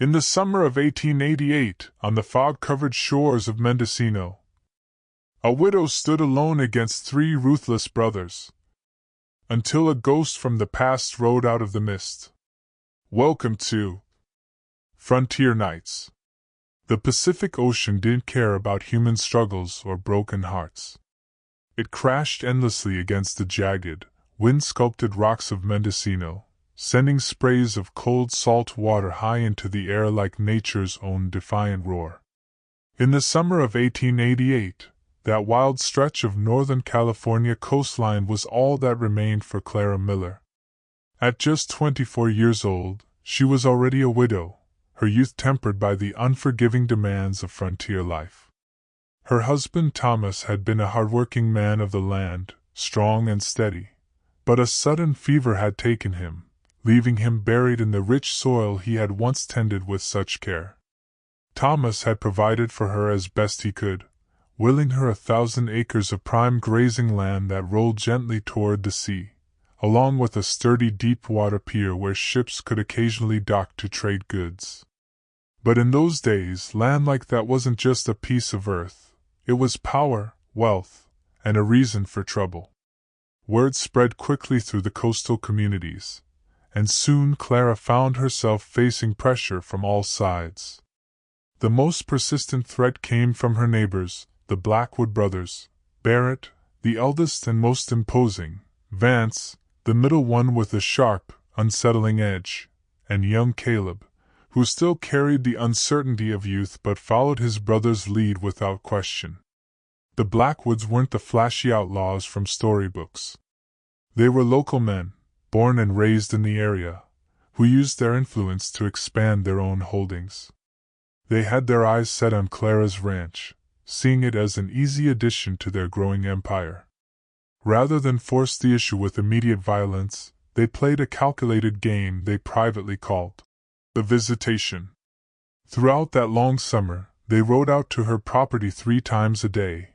In the summer of 1888, on the fog-covered shores of Mendocino, a widow stood alone against three ruthless brothers, until a ghost from the past rode out of the mist. Welcome to Frontier Nights. The Pacific Ocean didn't care about human struggles or broken hearts. It crashed endlessly against the jagged, wind-sculpted rocks of Mendocino, sending sprays of cold salt water high into the air like nature's own defiant roar. In the summer of 1888, that wild stretch of Northern California coastline was all that remained for Clara Miller. At just 24 years old, she was already a widow, her youth tempered by the unforgiving demands of frontier life. Her husband Thomas had been a hard-working man of the land, strong and steady, but a sudden fever had taken him, leaving him buried in the rich soil he had once tended with such care. Thomas had provided for her as best he could, willing her 1,000 acres of prime grazing land that rolled gently toward the sea, along with a sturdy deep-water pier where ships could occasionally dock to trade goods. But in those days, land like that wasn't just a piece of earth, it was power, wealth, and a reason for trouble. Word spread quickly through the coastal communities, and soon Clara found herself facing pressure from all sides. The most persistent threat came from her neighbors, the Blackwood brothers, Barrett, the eldest and most imposing, Vance, the middle one with a sharp, unsettling edge, and young Caleb, who still carried the uncertainty of youth but followed his brother's lead without question. The Blackwoods weren't the flashy outlaws from storybooks. They were local men, born and raised in the area, who used their influence to expand their own holdings. They had their eyes set on Clara's ranch, seeing it as an easy addition to their growing empire. Rather than force the issue with immediate violence, they played a calculated game they privately called the visitation. Throughout that long summer, they rode out to her property 3 times a day,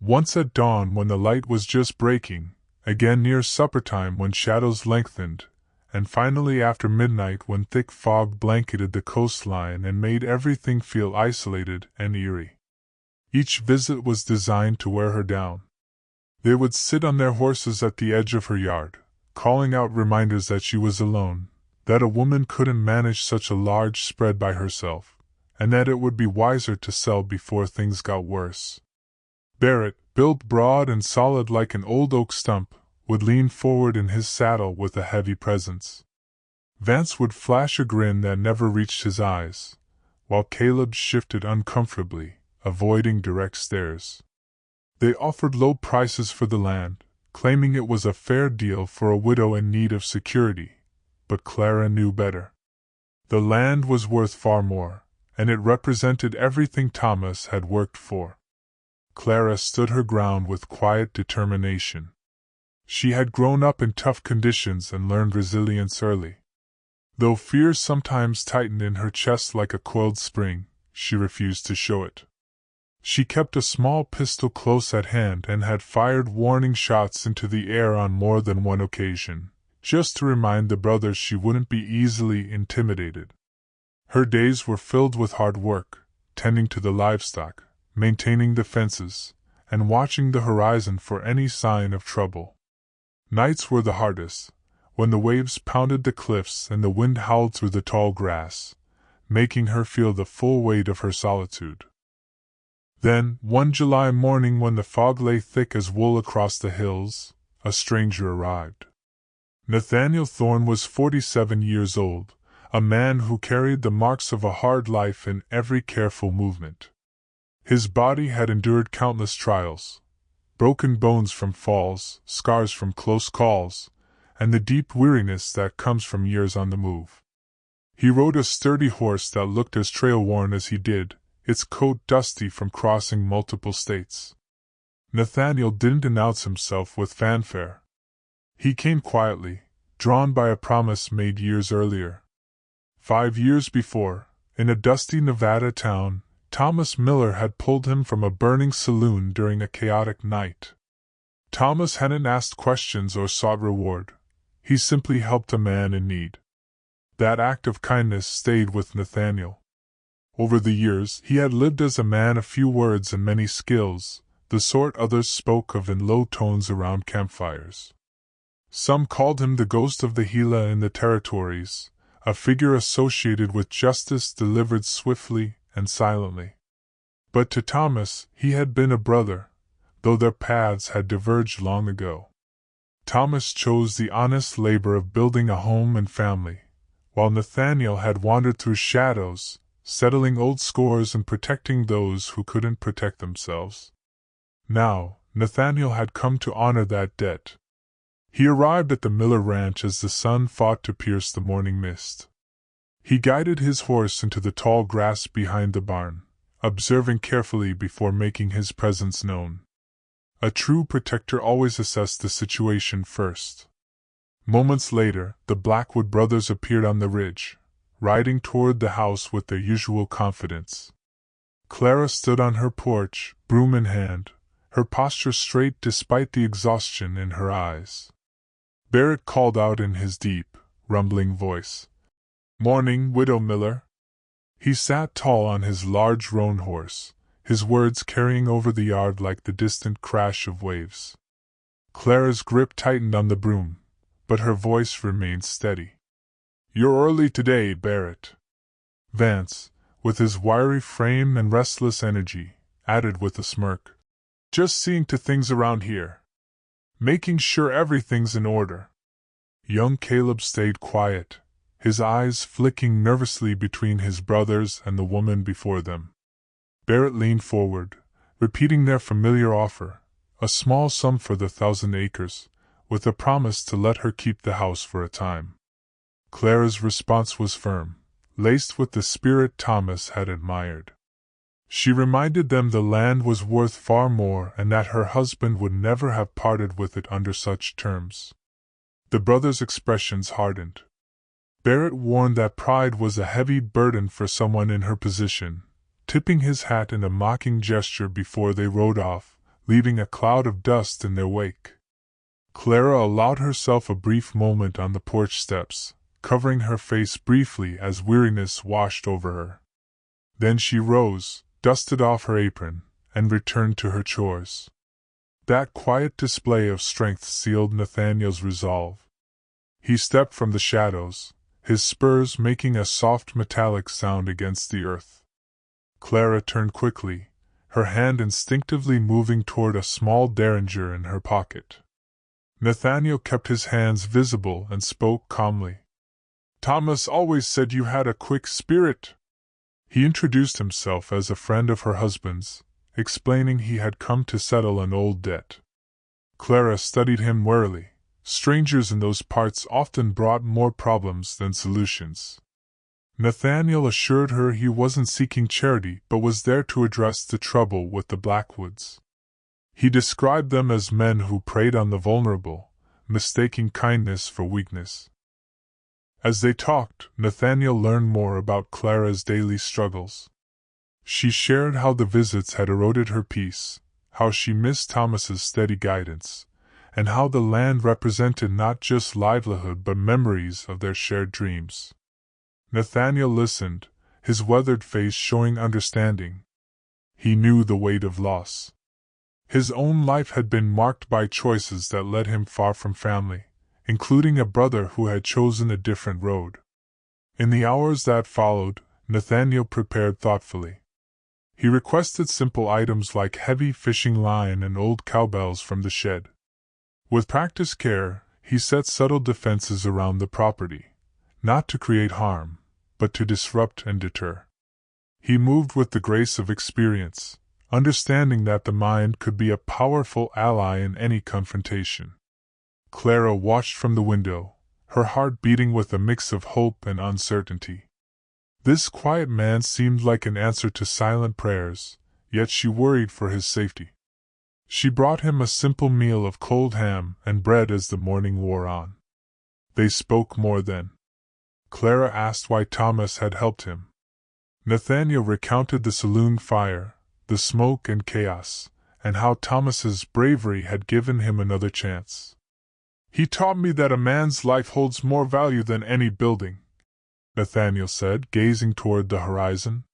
once at dawn when the light was just breaking, again near supper time when shadows lengthened, and finally after midnight when thick fog blanketed the coastline and made everything feel isolated and eerie. Each visit was designed to wear her down. They would sit on their horses at the edge of her yard, calling out reminders that she was alone, that a woman couldn't manage such a large spread by herself, and that it would be wiser to sell before things got worse. Barrett, built broad and solid like an old oak stump, would lean forward in his saddle with a heavy presence. Vance would flash a grin that never reached his eyes, while Caleb shifted uncomfortably, avoiding direct stares. They offered low prices for the land, claiming it was a fair deal for a widow in need of security, but Clara knew better. The land was worth far more, and it represented everything Thomas had worked for. Clara stood her ground with quiet determination. She had grown up in tough conditions and learned resilience early. Though fear sometimes tightened in her chest like a coiled spring, she refused to show it. She kept a small pistol close at hand and had fired warning shots into the air on more than one occasion, just to remind the brothers she wouldn't be easily intimidated. Her days were filled with hard work, tending to the livestock, maintaining the fences, and watching the horizon for any sign of trouble. Nights were the hardest, when the waves pounded the cliffs and the wind howled through the tall grass, making her feel the full weight of her solitude. Then, one July morning when the fog lay thick as wool across the hills, a stranger arrived. Nathaniel Thorne was 47 years old, a man who carried the marks of a hard life in every careful movement. His body had endured countless trials, broken bones from falls, scars from close calls, and the deep weariness that comes from years on the move. He rode a sturdy horse that looked as trail-worn as he did, its coat dusty from crossing multiple states. Nathaniel didn't announce himself with fanfare. He came quietly, drawn by a promise made years earlier. 5 years before, in a dusty Nevada town, Thomas Miller had pulled him from a burning saloon during a chaotic night. Thomas hadn't asked questions or sought reward. He simply helped a man in need. That act of kindness stayed with Nathaniel. Over the years, he had lived as a man of few words and many skills, the sort others spoke of in low tones around campfires. Some called him the ghost of the Gila in the territories, a figure associated with justice delivered swiftly and silently. But to Thomas, he had been a brother, though their paths had diverged long ago. Thomas chose the honest labor of building a home and family, while Nathaniel had wandered through shadows, settling old scores and protecting those who couldn't protect themselves. Now, Nathaniel had come to honor that debt. He arrived at the Miller ranch as the sun fought to pierce the morning mist. He guided his horse into the tall grass behind the barn, observing carefully before making his presence known. A true protector always assessed the situation first. Moments later, the Blackwood brothers appeared on the ridge, riding toward the house with their usual confidence. Clara stood on her porch, broom in hand, her posture straight despite the exhaustion in her eyes. Barrett called out in his deep, rumbling voice, "Morning, Widow Miller." He sat tall on his large roan horse, his words carrying over the yard like the distant crash of waves. Clara's grip tightened on the broom, but her voice remained steady. "You're early today, Barrett." Vance, with his wiry frame and restless energy, added with a smirk, "Just seeing to things around here. Making sure everything's in order." Young Caleb stayed quiet, his eyes flicking nervously between his brothers and the woman before them. Barrett leaned forward, repeating their familiar offer, a small sum for the 1,000 acres, with a promise to let her keep the house for a time. Clara's response was firm, laced with the spirit Thomas had admired. She reminded them the land was worth far more and that her husband would never have parted with it under such terms. The brothers' expressions hardened. Barrett warned that pride was a heavy burden for someone in her position, tipping his hat in a mocking gesture before they rode off, leaving a cloud of dust in their wake. Clara allowed herself a brief moment on the porch steps, covering her face briefly as weariness washed over her. Then she rose, dusted off her apron, and returned to her chores. That quiet display of strength sealed Nathaniel's resolve. He stepped from the shadows, his spurs making a soft metallic sound against the earth. Clara turned quickly, her hand instinctively moving toward a small derringer in her pocket. Nathaniel kept his hands visible and spoke calmly. "Thomas always said you had a quick spirit." He introduced himself as a friend of her husband's, explaining he had come to settle an old debt. Clara studied him warily. Strangers in those parts often brought more problems than solutions. Nathaniel assured her he wasn't seeking charity but was there to address the trouble with the Blackwoods. He described them as men who preyed on the vulnerable, mistaking kindness for weakness. As they talked, Nathaniel learned more about Clara's daily struggles. She shared how the visits had eroded her peace, how she missed Thomas's steady guidance, and how the land represented not just livelihood but memories of their shared dreams. Nathaniel listened, his weathered face showing understanding. He knew the weight of loss. His own life had been marked by choices that led him far from family, including a brother who had chosen a different road. In the hours that followed, Nathaniel prepared thoughtfully. He requested simple items like heavy fishing line and old cowbells from the shed. With practiced care, he set subtle defenses around the property, not to create harm, but to disrupt and deter. He moved with the grace of experience, understanding that the mind could be a powerful ally in any confrontation. Clara watched from the window, her heart beating with a mix of hope and uncertainty. This quiet man seemed like an answer to silent prayers, yet she worried for his safety. She brought him a simple meal of cold ham and bread as the morning wore on. They spoke more then. Clara asked why Thomas had helped him. Nathaniel recounted the saloon fire, the smoke and chaos, and how Thomas's bravery had given him another chance. "He taught me that a man's life holds more value than any building," Nathaniel said, gazing toward the horizon.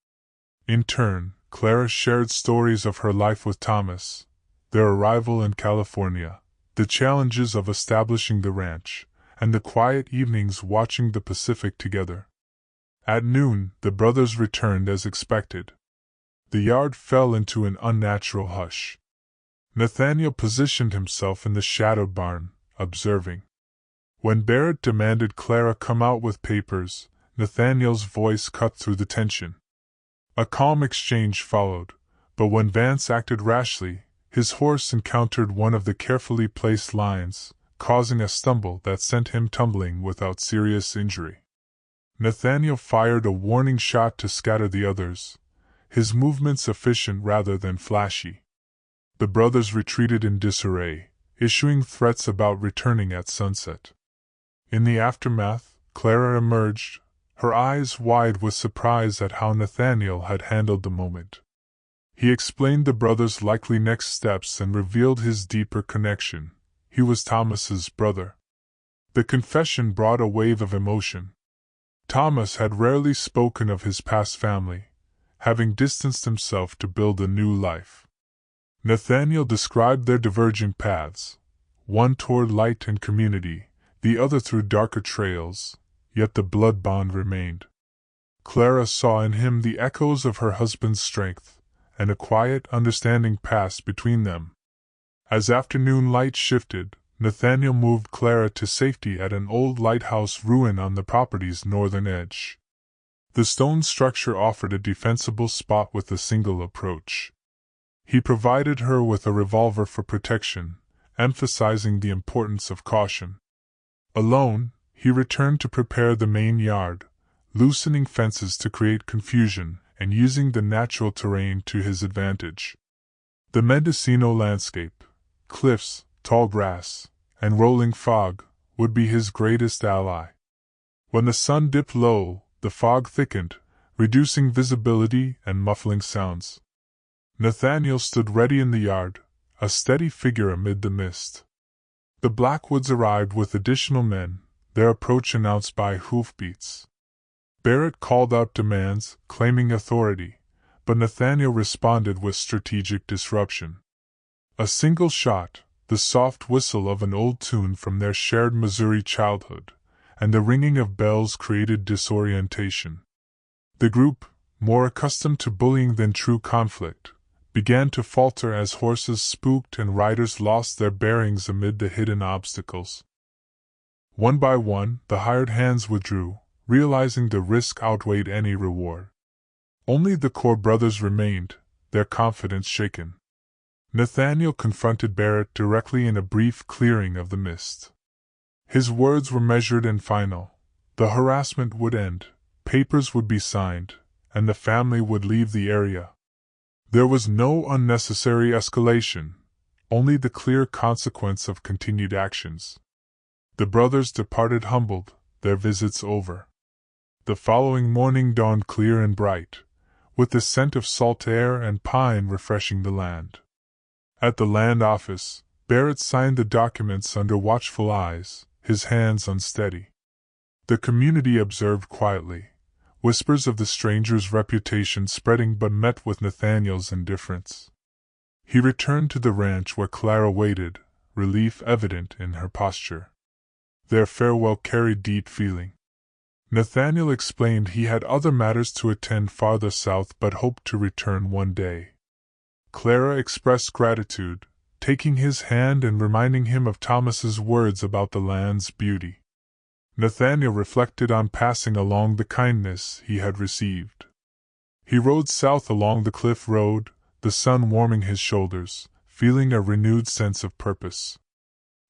In turn, Clara shared stories of her life with Thomas, their arrival in California, the challenges of establishing the ranch, and the quiet evenings watching the Pacific together. At noon, the brothers returned as expected. The yard fell into an unnatural hush. Nathaniel positioned himself in the shadowed barn, observing. When Barrett demanded Clara come out with papers, Nathaniel's voice cut through the tension. A calm exchange followed, but when Vance acted rashly, his horse encountered one of the carefully placed lines, causing a stumble that sent him tumbling without serious injury. Nathaniel fired a warning shot to scatter the others, his movements efficient rather than flashy. The brothers retreated in disarray, issuing threats about returning at sunset. In the aftermath, Clara emerged, her eyes wide with surprise at how Nathaniel had handled the moment. He explained the brothers' likely next steps and revealed his deeper connection. He was Thomas's brother. The confession brought a wave of emotion. Thomas had rarely spoken of his past family, having distanced himself to build a new life. Nathaniel described their diverging paths, one toward light and community, the other through darker trails, yet the blood bond remained. Clara saw in him the echoes of her husband's strength, and a quiet understanding passed between them. As afternoon light shifted, Nathaniel moved Clara to safety at an old lighthouse ruin on the property's northern edge. The stone structure offered a defensible spot with a single approach. He provided her with a revolver for protection, emphasizing the importance of caution. Alone, he returned to prepare the main yard, loosening fences to create confusion and using the natural terrain to his advantage. The Mendocino landscape, cliffs, tall grass, and rolling fog, would be his greatest ally. When the sun dipped low, the fog thickened, reducing visibility and muffling sounds. Nathaniel stood ready in the yard, a steady figure amid the mist. The Blackwoods arrived with additional men, their approach announced by hoofbeats. Barrett called out demands, claiming authority, but Nathaniel responded with strategic disruption. A single shot, the soft whistle of an old tune from their shared Missouri childhood, and the ringing of bells created disorientation. The group, more accustomed to bullying than true conflict, began to falter as horses spooked and riders lost their bearings amid the hidden obstacles. One by one, the hired hands withdrew, realizing the risk outweighed any reward. Only the core brothers remained, their confidence shaken. Nathaniel confronted Barrett directly in a brief clearing of the mist. His words were measured and final. The harassment would end, papers would be signed, and the family would leave the area. There was no unnecessary escalation, only the clear consequence of continued actions. The brothers departed humbled, their visits over. The following morning dawned clear and bright, with the scent of salt air and pine refreshing the land. At the land office, Barrett signed the documents under watchful eyes, his hands unsteady. The community observed quietly, whispers of the stranger's reputation spreading but met with Nathaniel's indifference. He returned to the ranch where Clara waited, relief evident in her posture. Their farewell carried deep feeling. Nathaniel explained he had other matters to attend farther south but hoped to return one day. Clara expressed gratitude, taking his hand and reminding him of Thomas's words about the land's beauty. Nathaniel reflected on passing along the kindness he had received. He rode south along the cliff road, the sun warming his shoulders, feeling a renewed sense of purpose.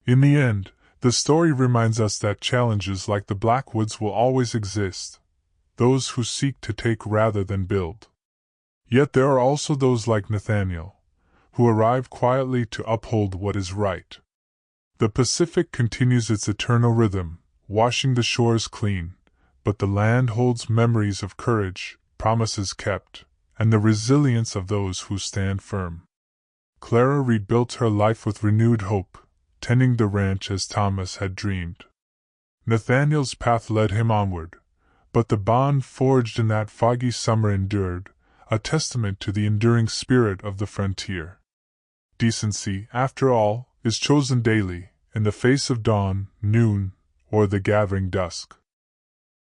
In the end, the story reminds us that challenges like the Blackwoods will always exist, those who seek to take rather than build. Yet there are also those like Nathaniel, who arrive quietly to uphold what is right. The Pacific continues its eternal rhythm, washing the shores clean, but the land holds memories of courage, promises kept, and the resilience of those who stand firm. Clara rebuilt her life with renewed hope, tending the ranch as Thomas had dreamed. Nathaniel's path led him onward, but the bond forged in that foggy summer endured, a testament to the enduring spirit of the frontier. Decency, after all, is chosen daily, in the face of dawn, noon, or the gathering dusk.